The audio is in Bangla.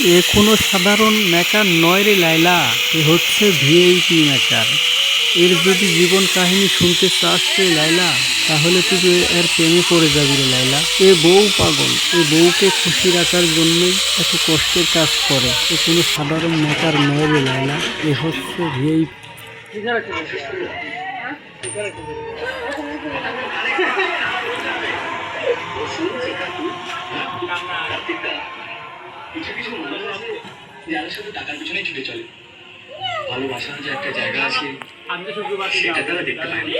এ কোনো সাধারণ মেকার নয় রে লায়লা, এ হচ্ছে ভিআইপি মেকার। এর যদি জীবন কাহিনী শুনতে চাস রে লায়লা, তাহলে তুই এর প্রেমে পড়ে যাবি রে লায়লা। এ বউ পাগল, এ বউকে খুশি রাখার জন্যই এত কষ্টের কাজ করে। এ কোনো সাধারণ মেকার নয় রে লায়লা, এ হচ্ছে ভিআইপি। কিছু কিছু মানুষ আছে যাদের সাথে টাকার পিছনে ছুটে চলে, ভালোবাসার যে একটা জায়গা আছে সেটা তারা দেখতে পায় না।